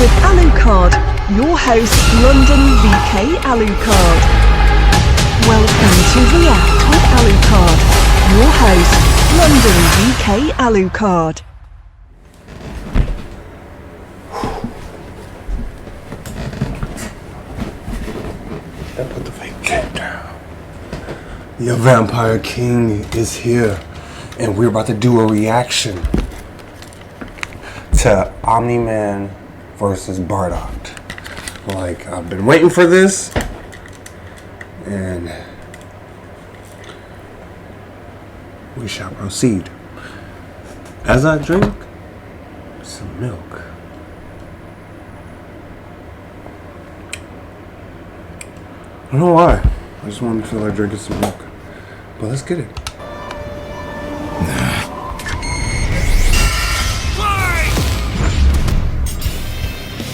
with Alucard, your host, London VK Alucard. Welcome to React with Alucard, your host, London VK Alucard. And put the fake cape down. Your Vampire King is here, and we're about to do a reaction to Omni-Man versus Bardock. Like, I've been waiting for this, and we shall proceed. As I drink some milk. I don't know why. I just wanted to feel like drinking some milk. But let's get it.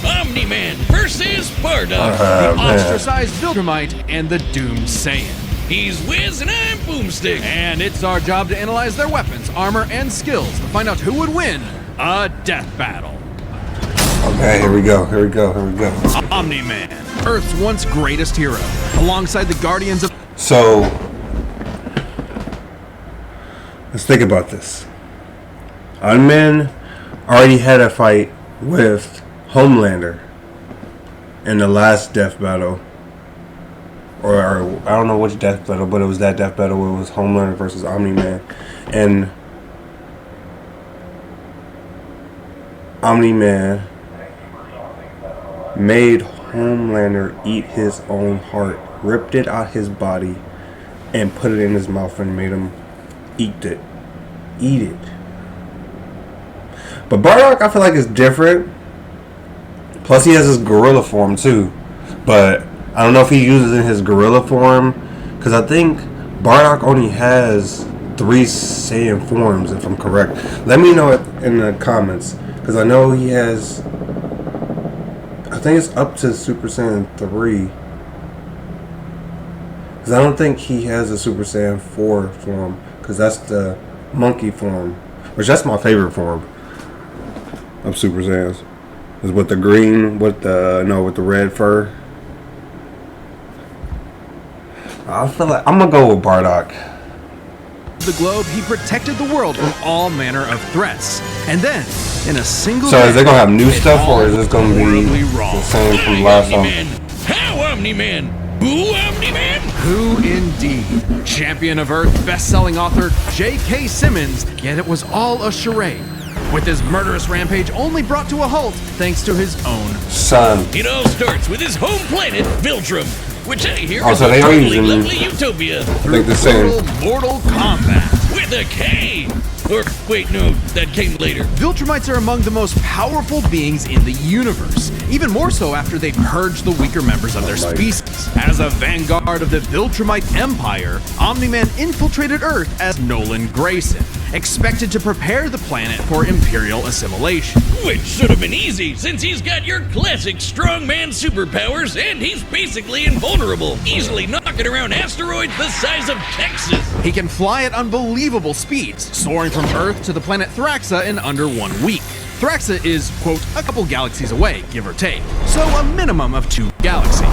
Omni-Man versus Bardock, the ostracized Viltrumite and the doomed Saiyan. He's Wiz and I'm Boomstick. And it's our job to analyze their weapons, armor, and skills to find out who would win a death battle. Okay, here we go. Omni-Man, Earth's once greatest hero, alongside the Guardians of... So, let's think about this. Omni-Man already had a fight with Homelander in the last death battle. Or I don't know which death battle, but it was that death battle where it was Homelander versus Omni-Man. And Omni-Man made Homelander eat his own heart, ripped it out his body, and put it in his mouth and made him eat it. But Bardock, I feel like, is different. Plus, he has his gorilla form too. But I don't know if he uses it in his gorilla form, because I think Bardock only has 3 Saiyan forms, if I'm correct. Let me know it in the comments, because I know he has, I think it's up to Super Saiyan 3. Because I don't think he has a Super Saiyan 4 form, because that's the monkey form, which that's my favorite form of Super Saiyans. Is with the green, with the red fur. I feel like I'm gonna go with Bardock. the globe, he protected the world from all manner of threats. And then, in a single So day, is they gonna have new stuff, or is this gonna be the same from last time? How Omni-Man? Boo Omni-Man? Who indeed? Champion of Earth, best-selling author J.K. Simmons, yet it was all a charade, with his murderous rampage only brought to a halt thanks to his own son. It all starts with his home planet, Viltrum, which I hear Oh, is so a they are totally using- lovely utopia. Like the same. Mortal combat. With a K! Or, wait, no, that came later. Viltrumites are among the most powerful beings in the universe, even more so after they purge the weaker members of their species. As a vanguard of the Viltrumite Empire, Omni-Man infiltrated Earth as Nolan Grayson, expected to prepare the planet for Imperial assimilation. Which should have been easy, since he's got your classic strongman superpowers and he's basically invulnerable, easily knocking around asteroids the size of Texas. He can fly at unbelievable speeds, soaring from Earth to the planet Thraxa in under 1 week. Thraxa is, quote, a couple galaxies away, give or take, so a minimum of 2 galaxies.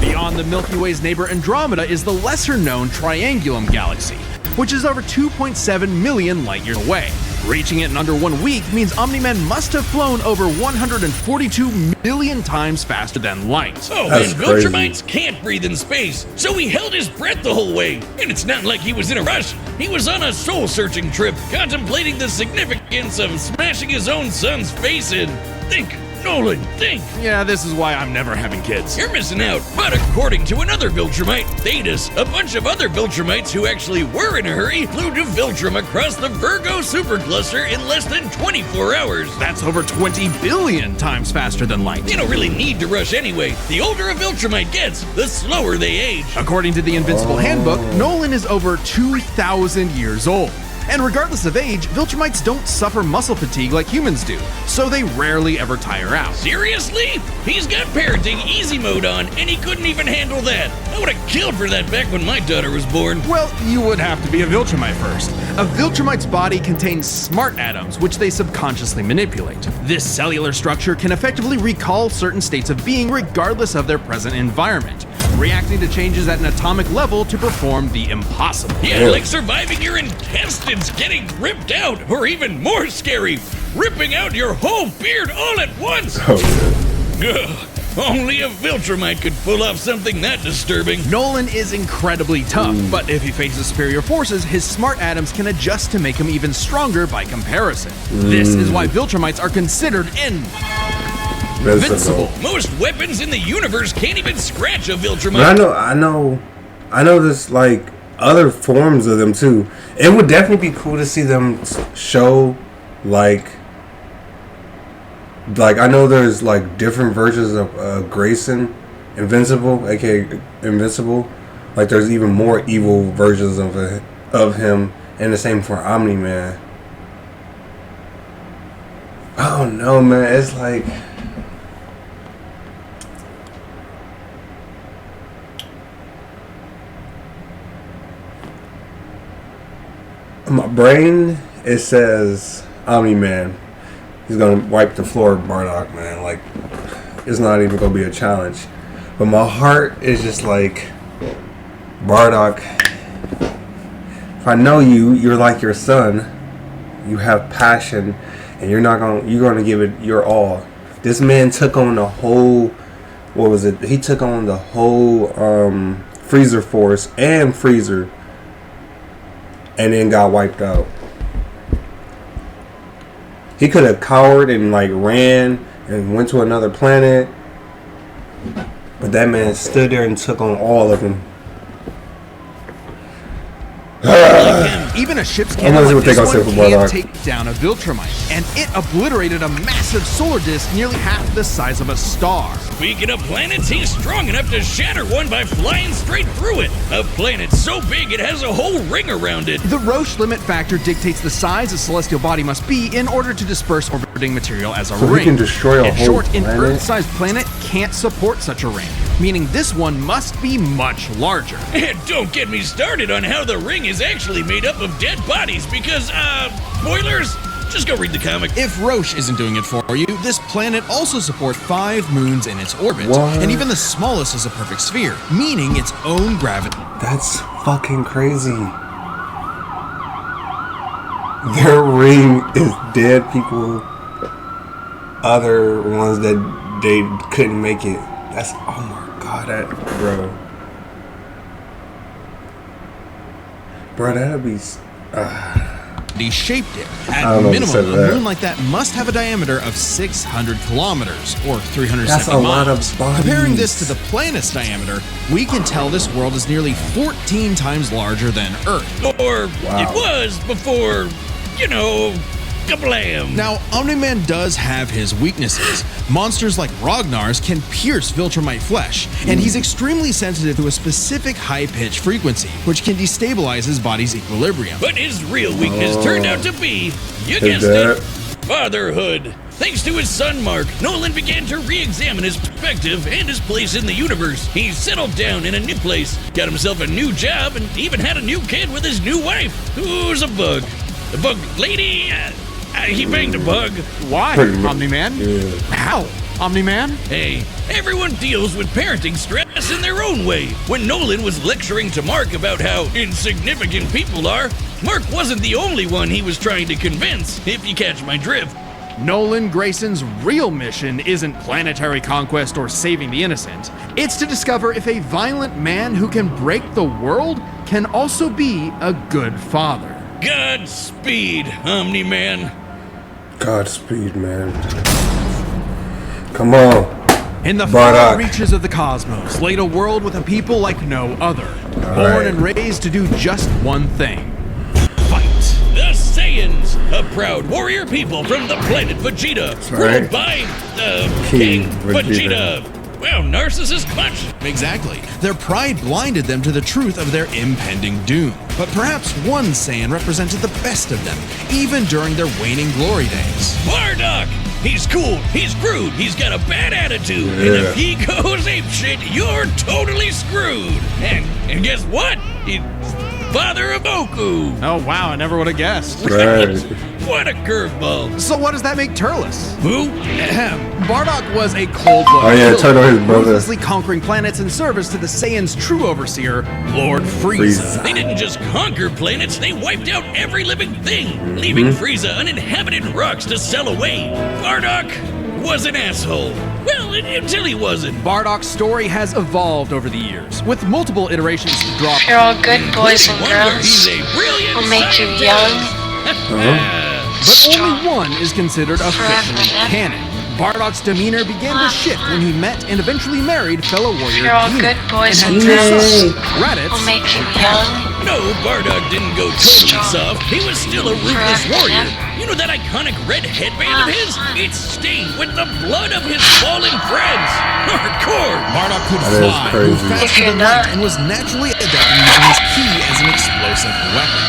Beyond the Milky Way's neighbor Andromeda is the lesser-known Triangulum Galaxy, which is over 2.7 million light-years away. Reaching it in under 1 week means Omni-Man must have flown over 142 million times faster than light. Oh, That's and crazy. Viltrumites can't breathe in space, so he held his breath the whole way. And it's not like he was in a rush. He was on a soul-searching trip, contemplating the significance of smashing his own son's face in. Think, Nolan, think. Yeah, this is why I'm never having kids. You're missing out. But according to another Viltrumite, Thetis, a bunch of other Viltrumites who actually were in a hurry flew to Viltrum across the Virgo supercluster in less than 24 hours. That's over 20 billion times faster than light. They don't really need to rush anyway. The older a Viltrumite gets, the slower they age. According to the Invincible Handbook, Nolan is over 2,000 years old. And regardless of age, Viltrumites don't suffer muscle fatigue like humans do, so they rarely ever tire out. Seriously? He's got parenting easy mode on, and he couldn't even handle that. I would have killed for that back when my daughter was born. Well, you would have to be a Viltrumite first. A Viltrumite's body contains smart atoms, which they subconsciously manipulate. This cellular structure can effectively recall certain states of being regardless of their present environment, reacting to changes at an atomic level to perform the impossible. Yeah, like surviving your intestines getting ripped out, or even more scary, ripping out your whole beard all at once. Oh, yeah. Ugh, only a Viltrumite could pull off something that disturbing. Nolan is incredibly tough, but if he faces superior forces, his smart atoms can adjust to make him even stronger by comparison. This is why Viltrumites are considered invincible. Most weapons in the universe can't even scratch a Viltrumite. But I know there's like other forms of them too. It would definitely be cool to see them show like I know there's like different versions of Grayson, Invincible, aka Invincible. Like there's even more evil versions of him, and the same for Omni-Man. I don't know, man. It's like my brain, it says Omni-Man. He's gonna wipe the floor of Bardock, man. Like, it's not even gonna be a challenge. But my heart is just like, Bardock, if I know you're like your son. You have passion, and you're gonna give it your all. This man took on the whole, what was it? He took on the whole Freezer Force and Freezer, and then got wiped out. He could have cowered and like ran and went to another planet, but that man stood there and took on all of them. Even a ship's cannon like this one can't Bardock. take down a Viltrumite, and it obliterated a massive solar disk nearly half the size of a star. Speaking of planets, he's strong enough to shatter one by flying straight through it. A planet so big it has a whole ring around it. The Roche limit factor dictates the size a celestial body must be in order to disperse orbiting material as a ring. He can destroy a in whole short, planet? an Earth-sized planet can't support such a ring, meaning this one must be much larger. And don't get me started on how the ring is actually made up of dead bodies because, spoilers? Just go read the comic. If Roche isn't doing it for you, this planet also supports 5 moons in its orbit. What? And even the smallest is a perfect sphere, meaning its own gravity. That's fucking crazy. Their ring is dead people. Other ones that they couldn't make it. That's, oh my god, bro, that'd be. He shaped it. I At don't know if you minimum, said a that. moon like that must have a diameter of 600 kilometers, or 370 That's a miles. lot of bodies. Comparing this to the planet's diameter, we can tell this world is nearly 14 times larger than Earth. Or Wow. it was before, kablam. Now, Omni-Man does have his weaknesses. Monsters like Ragnar's can pierce Viltrumite flesh, and he's extremely sensitive to a specific high-pitched frequency, which can destabilize his body's equilibrium. But his real weakness turned out to be, you His guessed dad. it, fatherhood. Thanks to his son Mark, Nolan began to re-examine his perspective and his place in the universe. He settled down in a new place, got himself a new job, and even had a new kid with his new wife, who's a bug. The bug lady, he banged a bug. Why, Pretty much. Omni-Man? Yeah. How, Omni-Man? Hey, everyone deals with parenting stress in their own way. When Nolan was lecturing to Mark about how insignificant people are, Mark wasn't the only one he was trying to convince, if you catch my drift. Nolan Grayson's real mission isn't planetary conquest or saving the innocent. It's to discover if a violent man who can break the world can also be a good father. Godspeed, Omni-Man. Godspeed, man. Come on. In the Bardock. far reaches of the cosmos laid a world with a people like no other, born and raised to do just one thing: fight. The Saiyans, a proud warrior people from the planet Vegeta, right. ruled by, King Vegeta. Well, narcissist much. Exactly. Their pride blinded them to the truth of their impending doom. But perhaps one Saiyan represented the best of them, even during their waning glory days. Bardock! He's cool, he's crude, he's got a bad attitude, and if he goes apeshit, you're totally screwed. And guess what? He's father of Goku. Oh wow, I never would have guessed. Right. What a curveball. So what does that make Turles? Who? Bardock was a cold-blooded Oh yeah, villain, Turtle, his brother. ruthlessly conquering planets in service to the Saiyans' true overseer, Lord Frieza. They didn't just conquer planets, they wiped out every living thing, leaving Frieza uninhabited rocks to sell away. Bardock was an asshole. Well, until he wasn't. Bardock's story has evolved over the years, with multiple iterations to draw. You're all good boys and One where girls. he's a brilliant Will make you scientist. young. But only one is considered officially Forever and ever. canon. Bardock's demeanor began to shift when he met and eventually married fellow warrior You're all Dina, good boys and and had two girls. sons, Raditz Will make you and Pepper. young. No, Bardock didn't go totally soft. He was still a ruthless Forever warrior. and ever. You know that iconic red headband of his? It's stained with the blood of his fallen friends. Hardcore. Bardock could That is fly, move crazy. faster If you're than light, not- and was naturally adept at using his ki as an explosive weapon.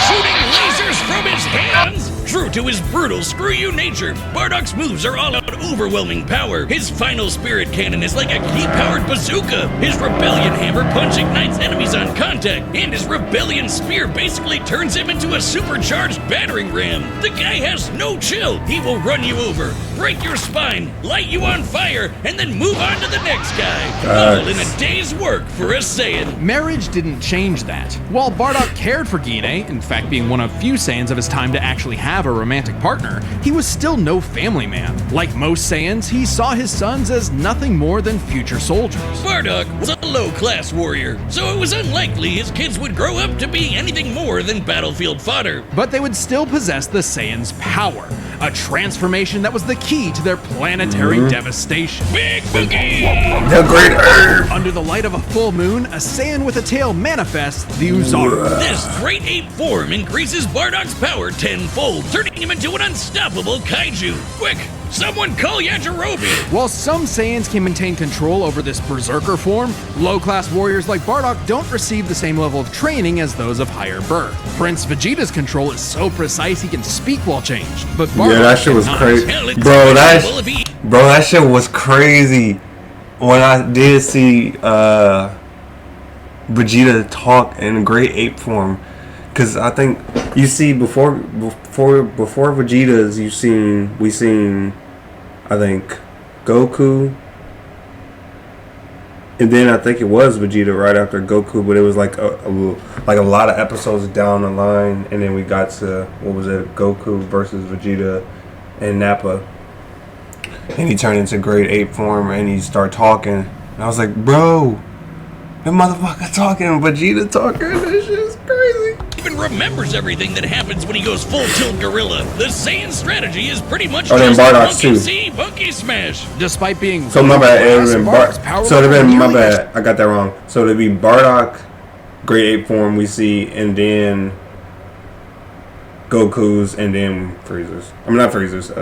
Shooting lasers from his hands. True to his brutal screw-you nature, Bardock's moves are all out overwhelming power. His final spirit cannon is like a ki-powered bazooka. His rebellion hammer punch ignites enemies on contact, and his rebellion spear basically turns him into a supercharged battering ram. The guy has no chill. He will run you over, break your spine, light you on fire, and then move on to the next guy. All in a day's work for a Saiyan. Marriage didn't change that. While Bardock cared for Gine, in fact being one of few Saiyans of his time to actually have a romantic partner, he was still no family man. Like most Saiyans, he saw his sons as nothing more than future soldiers. Bardock was a low-class warrior, so it was unlikely his kids would grow up to be anything more than battlefield fodder. But they would still possess the Saiyans' power, a transformation that was the key to their planetary devastation. Big Boogie! The great herb. Under the light of a full moon, a Saiyan with a tail manifests the Uzaru. This great ape form increases Bardock's power tenfold, turning him into an unstoppable kaiju. Quick, someone call Yajirobe! While some Saiyans can maintain control over this berserker form, low-class warriors like Bardock don't receive the same level of training as those of higher birth. Prince Vegeta's control is so precise he can speak while changed, but Bardock Yeah, that shit was cannot. crazy. Hell, it's Bro, impossible if he... that shit was crazy. When I did see Vegeta talk in great ape form, because I think you see before Vegeta's we seen I think Goku, and then I think it was Vegeta right after Goku, but it was like a lot of episodes down the line, and then we got to what was it, Goku versus Vegeta and Nappa. And he turned into great ape form and he started talking. And I was like, bro, that motherfucker talking, Vegeta talking, this shit is crazy. even remembers everything that happens when he goes full tilt gorilla. The Saiyan strategy is pretty much Oh, then just Bardock monkey too. see, monkey smash. Despite being So my bad, it would have been Bardock's power So it'd have been my nearly bad. I got that wrong. So it'd be Bardock, great ape form we see, and then Goku's, and then Frieza's. I mean not Frieza's,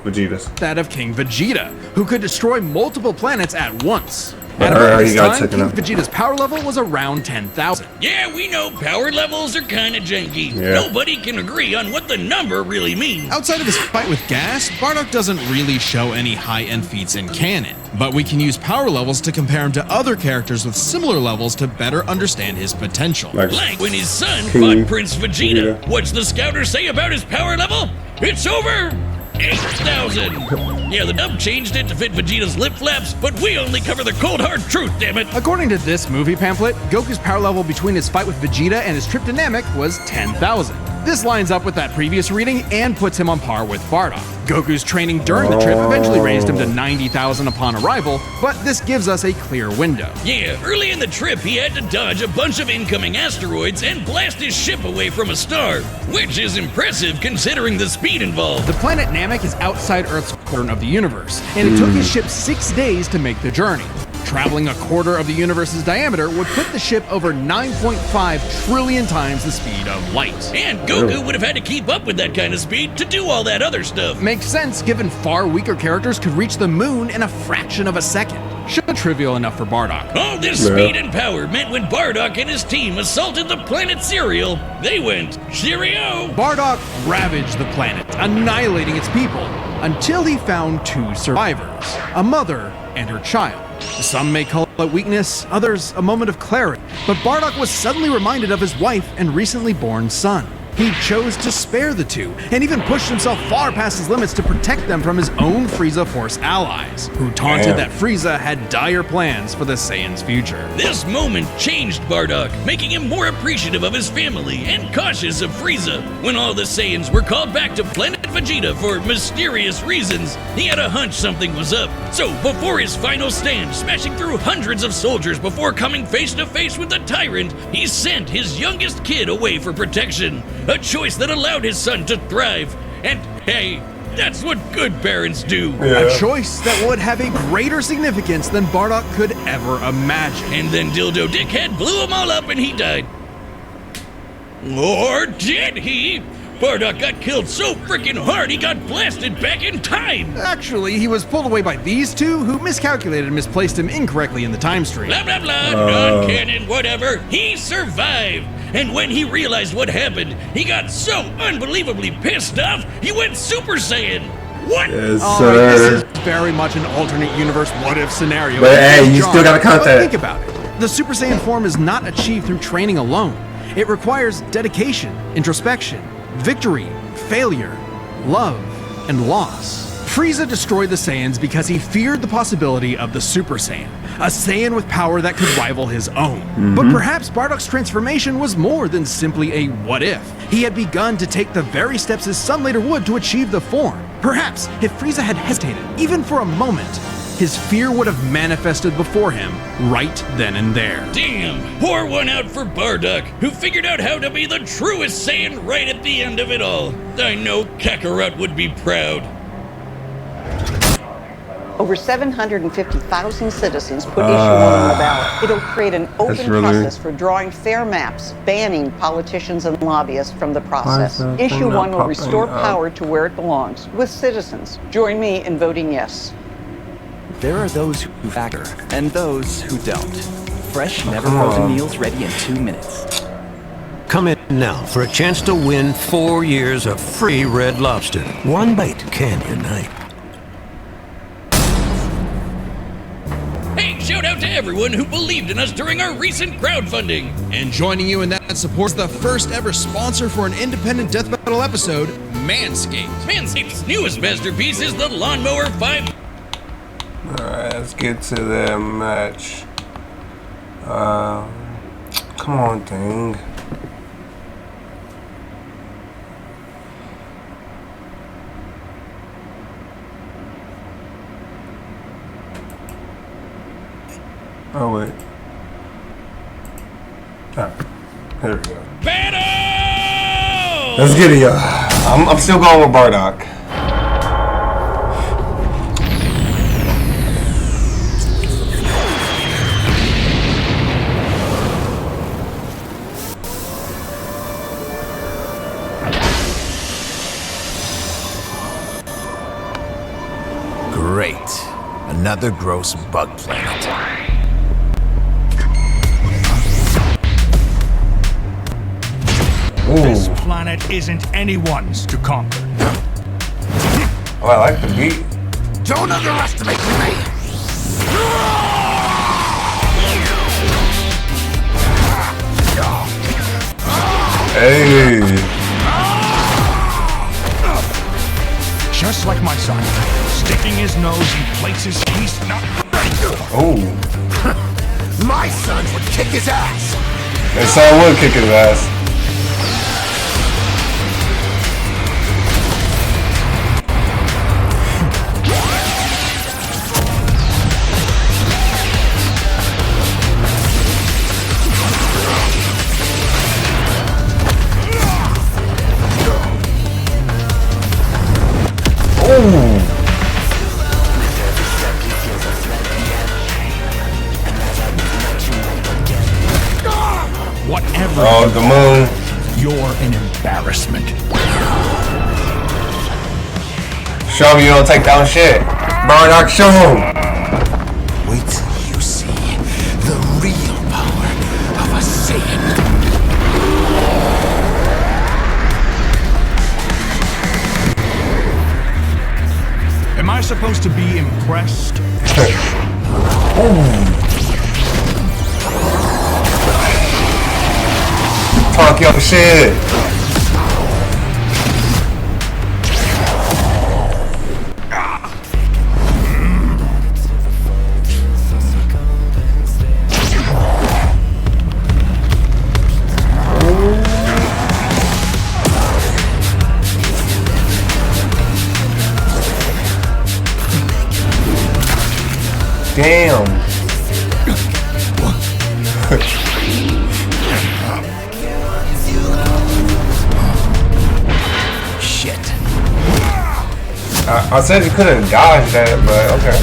Vegeta's. that of King Vegeta, who could destroy multiple planets at once. But At about he this got time, taken King up. Vegeta's power level was around 10,000. Yeah, we know power levels are kinda janky. Yeah. Nobody can agree on what the number really means. Outside of his fight with Gas, Bardock doesn't really show any high-end feats in canon, but we can use power levels to compare him to other characters with similar levels to better understand his potential. Like Like when his son King fought Prince Vegeta. Vegeta. What's the scouter say about his power level? It's over 8,000. Yeah, the dub changed it to fit Vegeta's lip flaps, but we only cover the cold hard truth, damn it. According to this movie pamphlet, Goku's power level between his fight with Vegeta and his trip to Namek was 10,000. This lines up with that previous reading and puts him on par with Bardock. Goku's training during the trip eventually raised him to 90,000 upon arrival, but this gives us a clear window. Yeah, early in the trip, he had to dodge a bunch of incoming asteroids and blast his ship away from a star, which is impressive considering the speed involved. The planet Namek is outside Earth's corner of the universe, and it took his ship 6 days to make the journey. Traveling a quarter of the universe's diameter would put the ship over 9.5 trillion times the speed of light. And Goku would have had to keep up with that kind of speed to do all that other stuff. Makes sense given far weaker characters could reach the moon in a fraction of a second. should be trivial enough for Bardock. All this speed and power meant when Bardock and his team assaulted the planet Cereal, they went cheerio! Bardock ravaged the planet, annihilating its people, until he found two survivors, a mother and her child. Some may call it weakness, others a moment of clarity, but Bardock was suddenly reminded of his wife and recently born son. He chose to spare the two, and even pushed himself far past his limits to protect them from his own Frieza Force allies, who taunted that Frieza had dire plans for the Saiyans' future. This moment changed Bardock, making him more appreciative of his family and cautious of Frieza. When all the Saiyans were called back to planet Vegeta for mysterious reasons, he had a hunch something was up. So, before his final stand, smashing through hundreds of soldiers before coming face to face with the tyrant, he sent his youngest kid away for protection. A choice that allowed his son to thrive. And hey, that's what good parents do. A choice that would have a greater significance than Bardock could ever imagine. And then Dildo Dickhead blew them all up and he died. Or did he? Bardock got killed so freaking hard he got blasted back in time. Actually, he was pulled away by these two who miscalculated and misplaced him incorrectly in the time stream. Blah, blah, blah, non-canon, whatever. He survived. And when he realized what happened, he got so unbelievably pissed off, he went Super Saiyan. What? Yes, This is very much an alternate universe what-if scenario. But hey, you still gotta count that. Think about it. The Super Saiyan form is not achieved through training alone. It requires dedication, introspection, victory, failure, love, and loss. Frieza destroyed the Saiyans because he feared the possibility of the Super Saiyan, a Saiyan with power that could rival his own. But perhaps Bardock's transformation was more than simply a what-if. He had begun to take the very steps his son later would to achieve the form. Perhaps, if Frieza had hesitated, even for a moment, his fear would have manifested before him right then and there. Damn, pour one out for Bardock, who figured out how to be the truest Saiyan right at the end of it all. I know Kakarot would be proud. Over 750,000 citizens put issue 1 on the ballot. It'll create an open process for drawing fair maps, banning politicians and lobbyists from the process. Issue 1 will restore power to where it belongs, with citizens. Join me in voting yes. There are those who factor, and those who don't. Fresh, never frozen meals ready in 2 minutes. Come in now for a chance to win 4 years of free Red Lobster. One bite can unite. Hey, shout out to everyone who believed in us during our recent crowdfunding. And joining you in that support is the first ever sponsor for an independent death metal episode, Manscaped. Manscaped's newest masterpiece is the Lawnmower 5. Alright, let's get to the match. Come on, thing. Oh wait. Ah, there we go. Battle! Let's get it, y'all. I'm still going with Bardock. Great. Another gross bug planet. This planet isn't anyone's to conquer. Oh, I like the beat. Don't underestimate me! Hey. Just like my son, sticking his nose in places he's not ready to. Oh. My sons would kick his ass! And son would kick his ass. Whatever Oh, the moon. you're an embarrassment. Show me you don't take down shit. Bardock, show him. Wait Oh shit! Damn. Shit. I said you couldn't dodge that, but okay.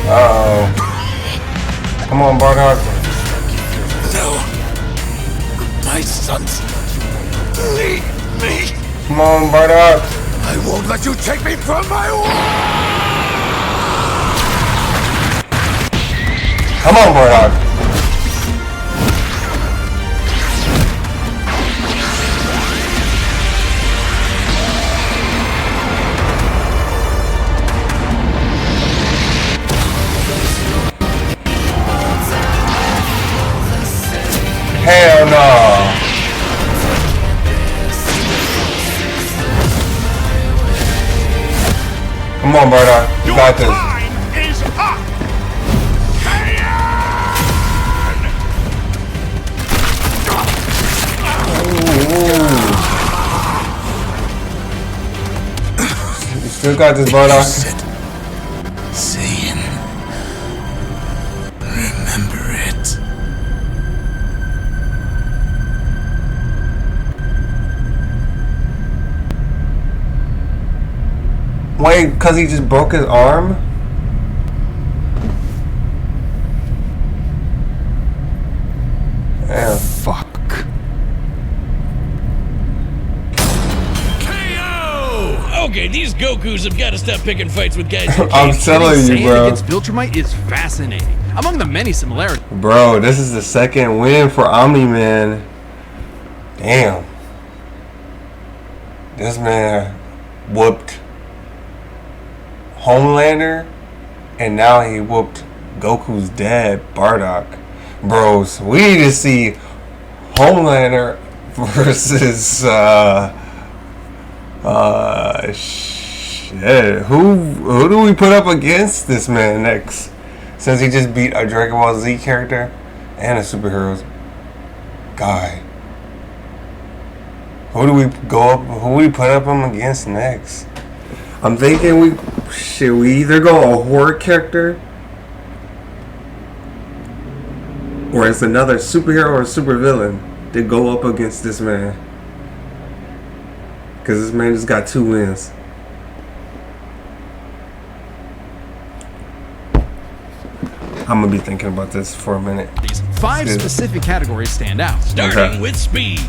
Uh-oh. Come on, Bardock. No. My sons. Leave me. Come on, Bardock. I won't let you take me from my Come on, Bardock. Hell no. Come on, Bardock. You got this. time is up. You still got this, Bardock. Saiyan. Remember it. Wait, because he just broke his arm? Damn. Fuck. KO! Okay, these Gokus have got to stop picking fights with guys who I'm can't telling you, Saiyan bro. against ⴡᴜᴜᴜ is fascinating. Among the many similarities, Bro, this is the second win for omni-man. Damn. This man whooped Homelander, and now he whooped Goku's dad, Bardock. Bros, we need to see Homelander versus shit. Who do we put up against this man next? Since he just beat a Dragon Ball Z character and a superheroes guy. Who do we put up him against next? I'm thinking we either go a horror character, or it's another superhero or supervillain to go up against this man. Because this man just got 2 wins. I'm gonna be thinking about this for a minute. 5 specific categories stand out. Starting with speed.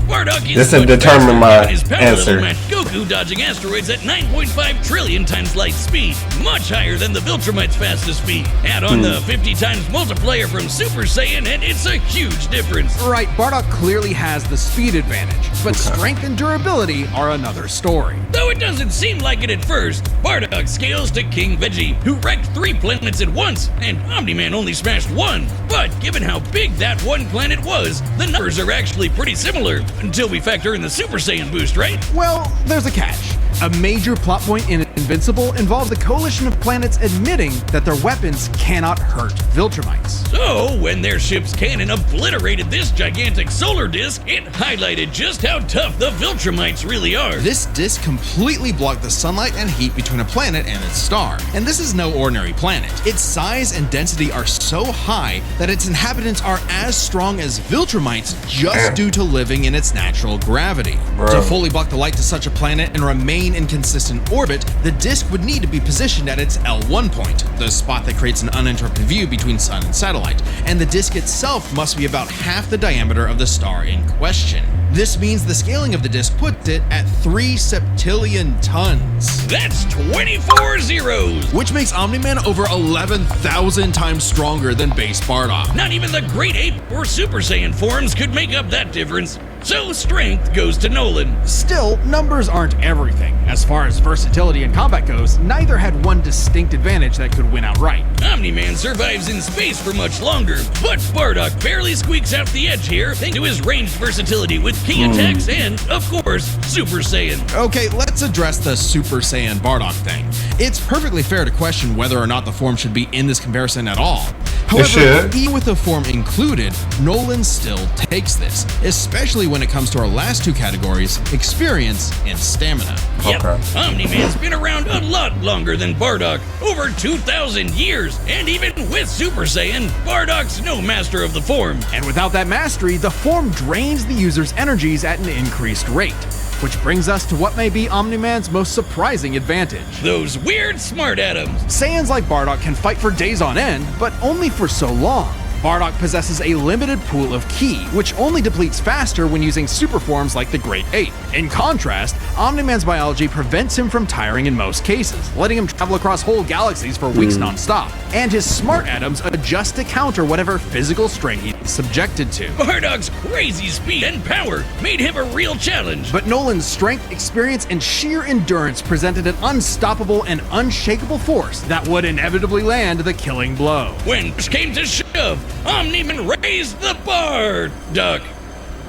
Bardock is This will much determine faster my than his power answer. level match Goku, dodging asteroids at 9.5 trillion times light speed, much higher than the Viltrumite's fastest speed. Add on the 50 times multiplier from Super Saiyan, and it's a huge difference. Right, Bardock clearly has the speed advantage, but strength and durability are another story. Though it doesn't seem like it at first, Bardock scales to King Veggie, who wrecked 3 planets at once, and Omni-Man only smashed 1. But given how big that one planet was, the numbers are actually pretty similar, until we factor in the Super Saiyan boost, right? Well, there's a catch. A major plot point in Invincible involved the coalition of planets admitting that their weapons cannot hurt Viltrumites. So, when their ship's cannon obliterated this gigantic solar disk, it highlighted just how tough the Viltrumites really are. This disk completely blocked the sunlight and heat between a planet and its star. And this is no ordinary planet. Its size and density are so high that its inhabitants are as strong as Viltrumites just due to living in its natural gravity. Bro. To fully block the light to such a planet and remain in consistent orbit, the disk would need to be positioned at its L1 point, the spot that creates an uninterrupted view between sun and satellite, and the disk itself must be about half the diameter of the star in question. This means the scaling of the disk puts it at 3 septillion tons. That's 24 zeros! Which makes Omni-Man over 11,000 times stronger than base Bardock. Not even the Great Ape or Super Saiyan forms could make up that difference. So strength goes to Nolan. Still, numbers aren't everything. As far as versatility in combat goes, neither had one distinct advantage that could win outright. Omni-Man survives in space for much longer, but Bardock barely squeaks out the edge here thanks to his ranged versatility with key attacks and, of course, Super Saiyan. Okay, let's address the Super Saiyan Bardock thing. It's perfectly fair to question whether or not the form should be in this comparison at all. However, even with the form included, Nolan still takes this, especially when it comes to our last two categories, experience and stamina. Yep, Omni-Man's been around a lot longer than Bardock, over 2,000 years, and even with Super Saiyan, Bardock's no master of the form. And without that mastery, the form drains the user's energies at an increased rate. Which brings us to what may be Omni-Man's most surprising advantage. Those weird smart atoms. Saiyans like Bardock can fight for days on end, but only for so long. Bardock possesses a limited pool of ki, which only depletes faster when using super forms like the Great Ape. In contrast, Omni-Man's biology prevents him from tiring in most cases, letting him travel across whole galaxies for weeks non-stop. And his smart atoms adjust to counter whatever physical strain he's subjected to. Bardock's crazy speed and power made him a real challenge. But Nolan's strength, experience, and sheer endurance presented an unstoppable and unshakable force that would inevitably land the killing blow. When push came to shove, Omni-Man raised the Bardock.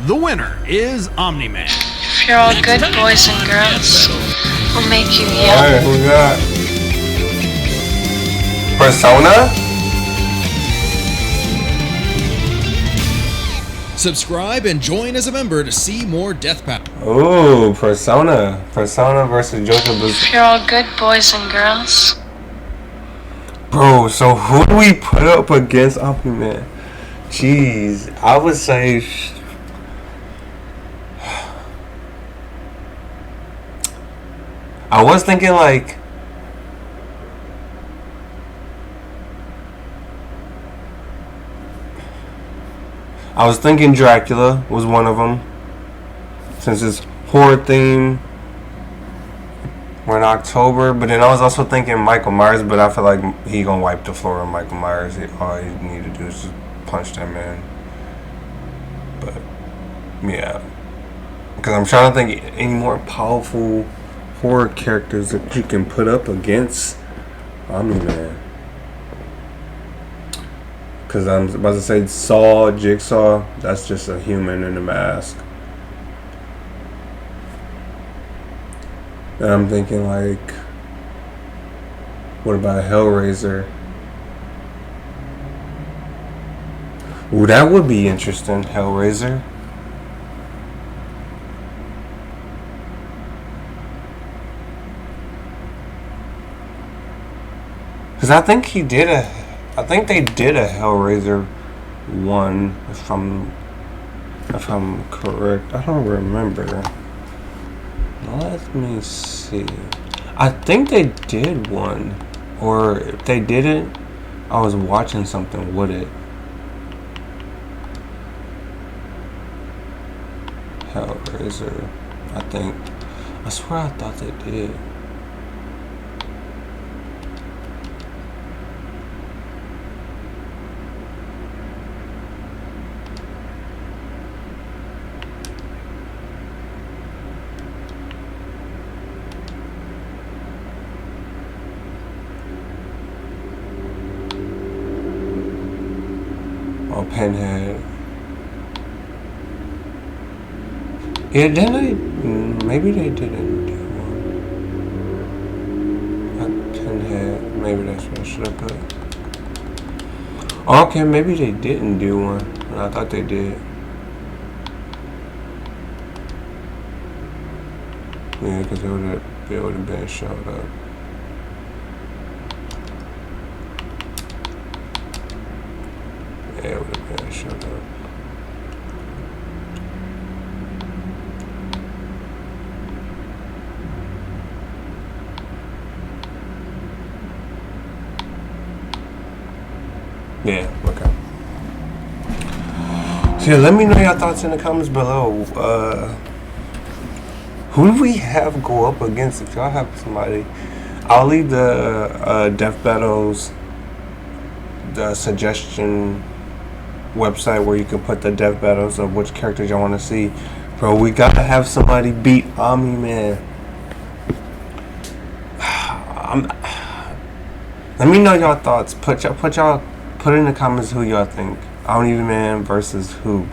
The winner is Omni-Man. If you're all good boys and girls, we'll make you yell. Alright, who we got? Persona? Subscribe and join as a member to see more Death Battle. Ooh, Persona. Persona versus Jojo Blue. If you're all good boys and girls. Bro, so who do we put up against Omni-Man? Jeez, I would say... I was thinking like... I was thinking Dracula was one of them. Since it's horror theme. We're in October, but then I was also thinking Michael Myers, but I feel like he gonna wipe the floor on Michael Myers. All he need to do is just punch that man. But yeah, because I'm trying to think any more powerful horror characters that you can put up against Omni-Man. Because I'm about to say Saw, Jigsaw, that's just a human in a mask. And I'm thinking like, what about Hellraiser? Ooh, that would be interesting, Hellraiser. Because I think they did a Hellraiser 1, if I'm correct. I don't remember. Let me see. I think they did one. Or if they didn't, I was watching something with it. Hellraiser. I swear I thought they did. Pinhead. Yeah, maybe they didn't do one. Pinhead. Maybe that's what I should have put. Okay, maybe they didn't do one. And I thought they did. Yeah, because it would have been showed up. Yeah, it would have been showed up. Yeah, okay. So yeah, let me know your thoughts in the comments below. Who do we have go up against? If y'all have somebody, I'll leave the Death Battles, the suggestion website where you can put the Death Battles of which characters y'all want to see Bro, we gotta have somebody beat Omni-Man. Let me know y'all thoughts. Put in the comments who y'all think. Omni-Man versus who.